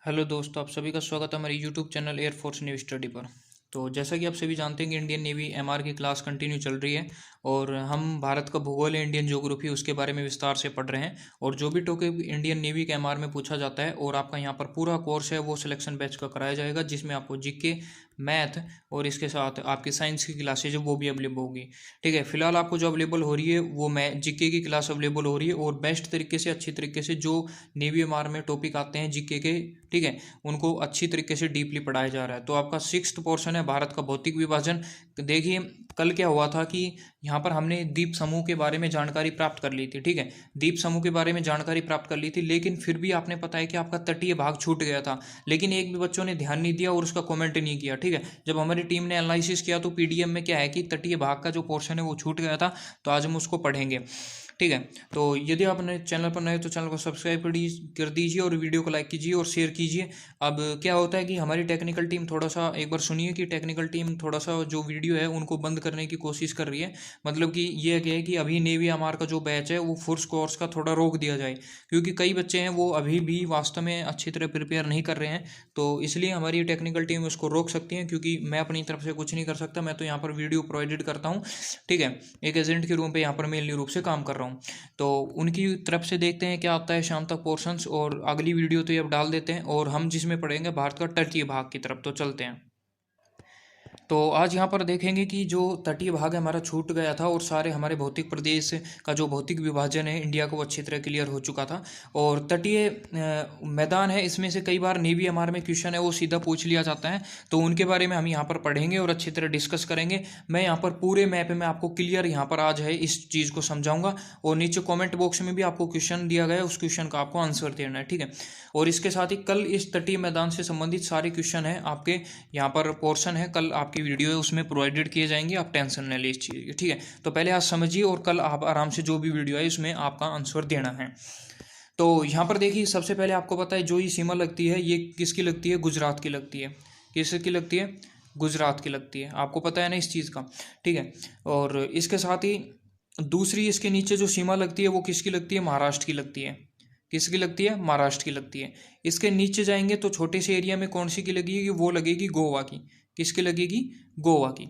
Hello दोस्तों, आप सभी का स्वागत है हमारे YouTube channel air force new study पर। तो जैसा कि आप सभी जानते हैं कि इंडियन नेवी एमआर की क्लास कंटिन्यू चल रही है और हम भारत का भूगोल है, इंडियन ज्योग्राफी, उसके बारे में विस्तार से पढ़ रहे हैं। और जो भी टॉपिक इंडियन नेवी के एमआर में पूछा जाता है और आपका यहाँ पर पूरा कोर्स है वो सिलेक्शन बैच का कराया जाएगा, जिसमें आपको जीके, मैथ और इसके साथ आपकी साइंस की क्लासेज है वो भी अवेलेबल होगी। ठीक है, फिलहाल आपको जो अवेलेबल हो रही है वो मैं जीके की क्लास अवेलेबल हो रही है और बेस्ट तरीके से, अच्छी तरीके से जो नेवी एमआर में टॉपिक आते हैं जीके के, ठीक है, उनको अच्छी तरीके से डीपली पढ़ाया जा रहा है। तो आपका सिक्स्थ पोर्शन है भारत का भौतिक विभाजन। देखिए, कल क्या हुआ था कि यहाँ पर हमने द्वीप समूह के बारे में जानकारी प्राप्त कर ली थी। ठीक है, द्वीप समूह के बारे में जानकारी प्राप्त कर ली थी, लेकिन फिर भी आपने पता है कि आपका तटीय भाग छूट गया था, लेकिन एक भी बच्चों ने ध्यान नहीं दिया और उसका कमेंट नहीं किया। ठीक है, जब हमारी टीम ने एनालिसिस किया तो पीडीएफ में क्या है कि तटीय भाग का जो पोर्शन है वो छूट गया था, तो आज हम उसको पढ़ेंगे। ठीक है, तो यदि आप अपने चैनल पर नए तो चैनल को सब्सक्राइब कर दीजिए और वीडियो को लाइक कीजिए और शेयर कीजिए। अब क्या होता है कि हमारी टेक्निकल टीम थोड़ा सा, एक बार सुनिए कि टेक्निकल टीम थोड़ा सा जो वीडियो है उनको बंद करने की कोशिश कर रही है। मतलब कि ये क्या है कि अभी नेवी एमआर का जो बैच है वो फोर्स कोर्स का थोड़ा रोक दिया जाए, क्योंकि कई बच्चे हैं वो अभी भी वास्तव में अच्छी तरह प्रिपेयर नहीं कर रहे हैं। तो इसलिए हमारी टेक्निकल टीम उसको रोक सकती है, क्योंकि मैं अपनी तरफ से कुछ नहीं कर सकता। मैं तो यहाँ पर वीडियो प्रोवाइडेड करता हूँ। ठीक है, एक एजेंट के रूम पे यहाँ पर मेनली रूप से काम कर रहा हूँ। तो उनकी तरफ से देखते हैं क्या आता है शाम तक पोर्शंस, और अगली वीडियो तो ये अब डाल देते हैं और हम जिसमें पढ़ेंगे भारत का तटीय भाग की तरफ। तो चलते हैं। तो आज यहाँ पर देखेंगे कि जो तटीय भाग है हमारा छूट गया था और सारे हमारे भौतिक प्रदेश का जो भौतिक विभाजन है इंडिया को अच्छी तरह क्लियर हो चुका था। और तटीय मैदान है, इसमें से कई बार नेवी एमआर में क्वेश्चन है वो सीधा पूछ लिया जाता है, तो उनके बारे में हम यहाँ पर पढ़ेंगे और अच्छी तरह डिस्कस करेंगे। मैं यहाँ पर पूरे मैप में आपको क्लियर यहाँ पर आज है इस चीज़ को समझाऊंगा, और नीचे कॉमेंट बॉक्स में भी आपको क्वेश्चन दिया गया है, उस क्वेश्चन का आपको आंसर देना है। ठीक है, और इसके साथ ही कल इस तटीय मैदान से संबंधित सारे क्वेश्चन हैं आपके यहाँ पर पोर्शन है, कल आपकी वीडियो है उसमें प्रोवाइडेड किए जाएंगे, आप टेंशन न ले इस चीज़ की। ठीक है, तो पहले आज समझिए और कल आप आराम से जो भी वीडियो है उसमें आपका आंसर देना है। तो यहाँ पर देखिए, सबसे पहले आपको पता है जो ये सीमा लगती है ये किसकी लगती है? गुजरात की लगती है। किसकी लगती है? गुजरात की लगती है। आपको पता है ना इस चीज़ का? ठीक है, और इसके साथ ही दूसरी इसके नीचे जो सीमा लगती है वो किसकी लगती है? महाराष्ट्र की लगती है। किसकी लगती है? महाराष्ट्र की लगती है। इसके नीचे जाएंगे तो छोटे से एरिया में कौन सी की लगेगी? वो लगेगी गोवा की। किसकी लगेगी? गोवा की।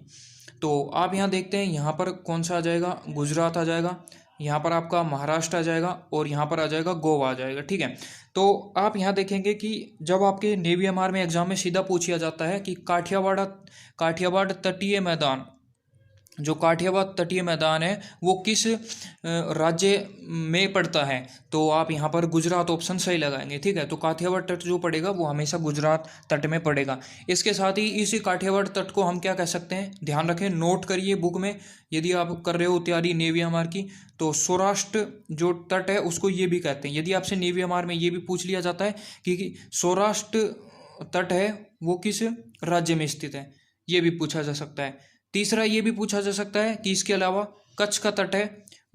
तो आप यहाँ देखते हैं, यहाँ पर कौन सा आ जाएगा? गुजरात आ जाएगा, यहाँ पर आपका महाराष्ट्र आ जाएगा और यहाँ पर आ जाएगा गोवा आ जाएगा। ठीक है, तो आप यहाँ देखेंगे कि जब आपके नेवी एमआर में एग्जाम में सीधा पूछा जाता है कि काठियावाड़ तटीय मैदान, जो काठियावाड़ तटीय मैदान है वो किस राज्य में पड़ता है, तो आप यहाँ पर गुजरात ऑप्शन सही लगाएंगे। ठीक है, तो काठियावाड़ तट जो पड़ेगा वो हमेशा गुजरात तट में पड़ेगा। इसके साथ ही इसी काठियावाड़ तट को हम क्या कह सकते हैं? ध्यान रखें, नोट करिए बुक में, यदि आप कर रहे हो तैयारी नेवी एमआर की, तो सौराष्ट्र जो तट है उसको ये भी कहते हैं। यदि आपसे नेवी एमआर में ये भी पूछ लिया जाता है कि सौराष्ट्र तट है वो किस राज्य में स्थित है, ये भी पूछा जा सकता है। तीसरा ये भी पूछा जा सकता है कि इसके अलावा कच्छ का तट है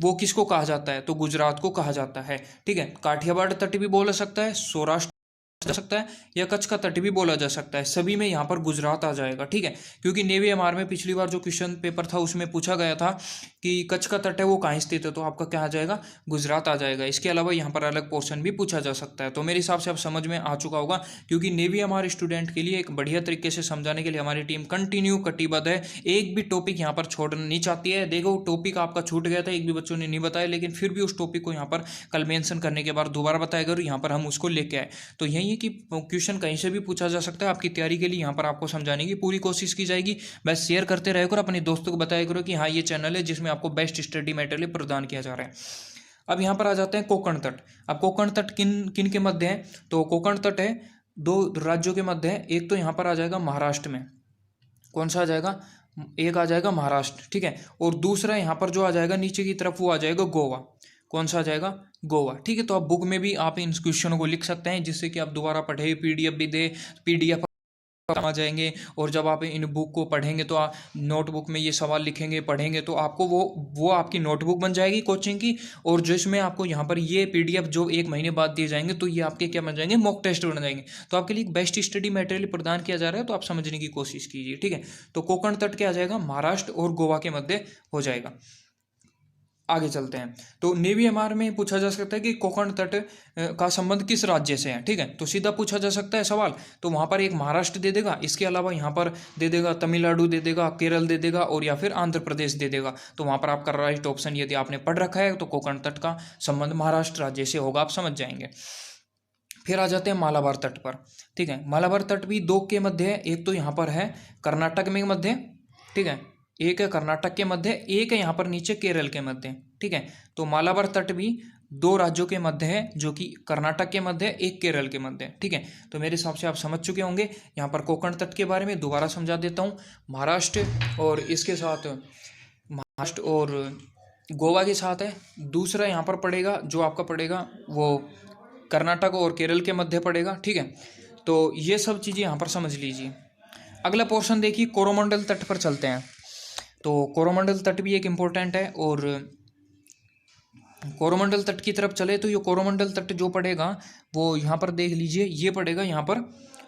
वो किसको कहा जाता है, तो गुजरात को कहा जाता है। ठीक है, काठियावाड़ तट भी बोला सकता है, सौराष्ट्र जा सकता है, या कच्छ का तट भी बोला जा सकता है। सभी में यहाँ पर गुजरात आ जाएगा। ठीक है, क्योंकि नेवी एमआर में पिछली बार जो क्वेश्चन पेपर था उसमें पूछा गया था कि कच्छ का तट है वो कहाँ स्थित है, तो आपका क्या आ जाएगा? गुजरात आ जाएगा। इसके अलावा यहाँ पर अलग पोर्शन भी पूछा जा सकता है। तो मेरे हिसाब से अब समझ में आ चुका होगा, क्योंकि नेवी एमआर स्टूडेंट के लिए एक बढ़िया तरीके से समझाने के लिए हमारी टीम कंटिन्यू कटिबद्ध है, एक भी टॉपिक यहाँ पर छोड़ना नहीं चाहती है। देखो, टॉपिक आपका छूट गया था, एक भी बच्चों ने नहीं बताया, लेकिन फिर भी उस टॉपिक को यहाँ पर कल मेंशन करने के बाद दोबारा बताएगा और यहाँ पर हम उसको लेके आए। तो यही है कि क्वेश्चन कहीं से भी पूछा जा सकता है। आपकी तैयारी के लिए यहाँ पर आपको समझाने की पूरी कोशिश की जाएगी। बस शेयर करते रहे करो, अपने दोस्तों को बताया करो कि हाँ ये चैनल है जिसमें आपको बेस्ट स्टडी मटेरियल प्रदान किया जा रहा है। अब यहाँ पर आ जाते हैं कोंकण तट। अब कोंकण तट किन किन के मध्य है? तो कोंकण तट है दो राज्यों के मध्य है। एक तो यहाँ पर आ जाएगा महाराष्ट्र में, कौन सा आ जाएगा? एक आ जाएगा महाराष्ट्र। ठीक है, और दूसरा यहाँ पर जो आ जाएगा नीचे की तरफ वो आ जाएगा गोवा। कौन सा आ जाएगा? गोवा। ठीक है, तो आप बुक में भी आप इन क्वेश्चनों को लिख सकते हैं, जिससे कि आप दोबारा पढ़े, पीडीएफ भी दे, पीडीएफ आ जाएंगे। और जब आप इन बुक को पढ़ेंगे तो आप नोटबुक में ये सवाल लिखेंगे, पढ़ेंगे, तो आपको वो आपकी नोटबुक बन जाएगी कोचिंग की। और जिसमें आपको यहाँ पर ये पीडीएफ जो 1 महीने बाद दिए जाएंगे, तो ये आपके क्या बन जाएंगे? मॉक टेस्ट बन जाएंगे। तो आपके लिए बेस्ट स्टडी मटेरियल प्रदान किया जा रहा है, तो आप समझने की कोशिश कीजिए। ठीक है, तो कोंकण तट क्या आ जाएगा? महाराष्ट्र और गोवा के मध्य हो जाएगा। आगे चलते हैं। तो नेवी एमआर में पूछा जा सकता है कि कोंकण तट का संबंध किस राज्य से है, ठीक है। तो सीधा पूछा जा सकता है सवाल, तो वहाँ पर एक महाराष्ट्र दे देगा, इसके अलावा यहाँ पर दे देगा तमिलनाडु दे देगा, केरल दे देगा और या फिर आंध्र प्रदेश दे देगा। तो वहाँ पर आपका राइट ऑप्शन यदि आपने पढ़ रखा है तो कोंकण तट का संबंध महाराष्ट्र राज्य से होगा, आप समझ जाएंगे। फिर आ जाते हैं मालाबार तट पर, ठीक है। मालाबार तट भी दो के मध्य है, एक तो यहाँ पर है कर्नाटक में मध्य, ठीक है, एक है कर्नाटक के मध्य, एक है यहाँ पर नीचे केरल के मध्य, ठीक है। तो मालाबार तट भी दो राज्यों के मध्य है, जो कि कर्नाटक के मध्य, एक केरल के मध्य, ठीक है। तो मेरे हिसाब से आप समझ चुके होंगे। यहाँ पर कोंकण तट के बारे में दोबारा समझा देता हूँ। महाराष्ट्र और इसके साथ महाराष्ट्र और गोवा के साथ है। दूसरा यहाँ पर पड़ेगा जो आपका पड़ेगा वो कर्नाटक और केरल के मध्य पड़ेगा, ठीक है। तो ये सब चीज़ें यहाँ पर समझ लीजिए। अगला पोर्शन देखिए, कोरोमंडल तट पर चलते हैं। तो कोरोमंडल तट भी एक इम्पोर्टेंट है, और कोरोमंडल तट की तरफ चले तो ये कोरोमंडल तट जो पड़ेगा वो यहाँ पर देख लीजिए, ये पड़ेगा यहाँ पर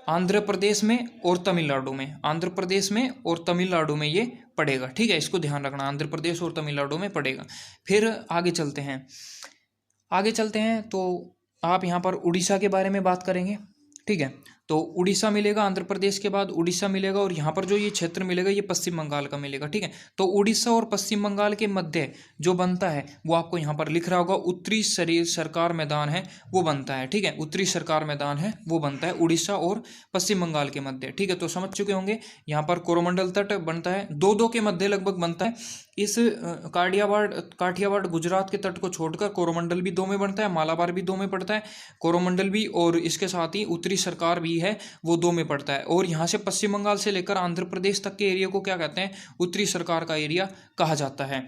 आंध्र प्रदेश में और तमिलनाडु में, आंध्र प्रदेश में और तमिलनाडु में ये पड़ेगा, ठीक है। इसको ध्यान रखना, आंध्र प्रदेश और तमिलनाडु में पड़ेगा। फिर आगे चलते हैं, आगे चलते हैं तो आप यहाँ पर उड़ीसा के बारे में बात करेंगे, ठीक है। तो उड़ीसा मिलेगा, आंध्र प्रदेश के बाद उड़ीसा मिलेगा, और यहाँ पर जो ये क्षेत्र मिलेगा ये पश्चिम बंगाल का मिलेगा, ठीक है। तो उड़ीसा और पश्चिम बंगाल के मध्य जो बनता है वो आपको यहाँ पर लिख रहा होगा, उत्तरी सरकार मैदान है वो बनता है, ठीक है। उत्तरी सरकार मैदान है वो बनता है उड़ीसा और पश्चिम बंगाल के मध्य, ठीक है। तो समझ चुके होंगे, यहाँ पर कोरोमंडल तट बनता है दो के मध्य लगभग बनता है। इस काठियावाड़ गुजरात के तट को छोड़कर कोरोमंडल भी दो में बनता है, मालाबार भी दो में पड़ता है, कोरोमंडल भी, और इसके साथ ही उत्तरी सरकार भी है वो दो में पड़ता है। और यहाँ से पश्चिम बंगाल से लेकर आंध्र प्रदेश तक के एरिया को क्या कहते हैं, उत्तरी सरकार का एरिया कहा जाता है,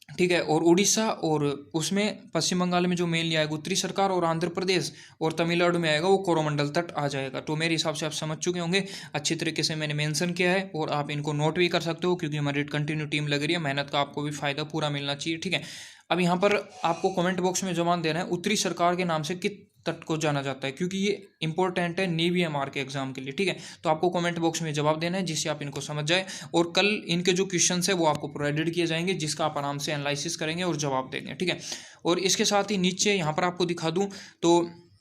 ठीक है। और उड़ीसा और उसमें पश्चिम बंगाल में जो मेनली आएगा उत्तरी सरकार, और आंध्र प्रदेश और तमिलनाडु में आएगा वो कोरोमंडल तट आ जाएगा। तो मेरे हिसाब से आप समझ चुके होंगे, अच्छी तरीके से मैंने मेंशन किया है, और आप इनको नोट भी कर सकते हो क्योंकि हमारी कंटिन्यू टीम लग रही है, मेहनत का आपको भी फायदा पूरा मिलना चाहिए, ठीक है। अब यहाँ पर आपको कमेंट बॉक्स में जवाब देना है, उत्तरी सरकार के नाम से किस तट को जाना जाता है, क्योंकि ये इंपॉर्टेंट है नेवी एमआर के एग्जाम के लिए, ठीक है। तो आपको कमेंट बॉक्स में जवाब देना है जिससे आप इनको समझ जाए, और कल इनके जो क्वेश्चंस है वो आपको प्रोवाइडेड किए जाएंगे, जिसका आप आराम से एनालिसिस करेंगे और जवाब देंगे, ठीक है। और इसके साथ ही नीचे यहाँ पर आपको दिखा दूँ तो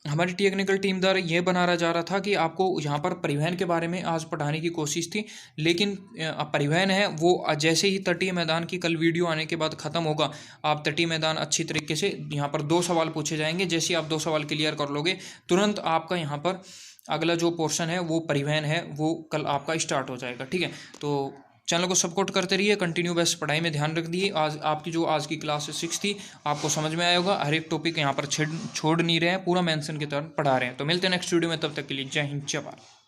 हमारी टेक्निकल टीम द्वारा ये बनाया जा रहा था कि आपको यहाँ पर परिवहन के बारे में आज पढ़ाने की कोशिश थी, लेकिन परिवहन है वो जैसे ही तटीय मैदान की कल वीडियो आने के बाद ख़त्म होगा, आप तटीय मैदान अच्छी तरीके से यहाँ पर 2 सवाल पूछे जाएंगे, जैसे ही आप 2 सवाल क्लियर कर लोगे तुरंत आपका यहाँ पर अगला जो पोर्शन है वो परिवहन है वो कल आपका स्टार्ट हो जाएगा, ठीक है। तो चैनल को सपोर्ट करते रहिए, कंटिन्यू बेस्ट पढ़ाई में ध्यान रख दिए। आज आपकी जो आज की क्लास 6 थी आपको समझ में आया होगा, हर एक टॉपिक यहाँ पर छोड़ नहीं रहे हैं, पूरा मेंशन की तरह पढ़ा रहे हैं। तो मिलते हैं नेक्स्ट वीडियो में, तब तक के लिए जय हिंद जय भारत।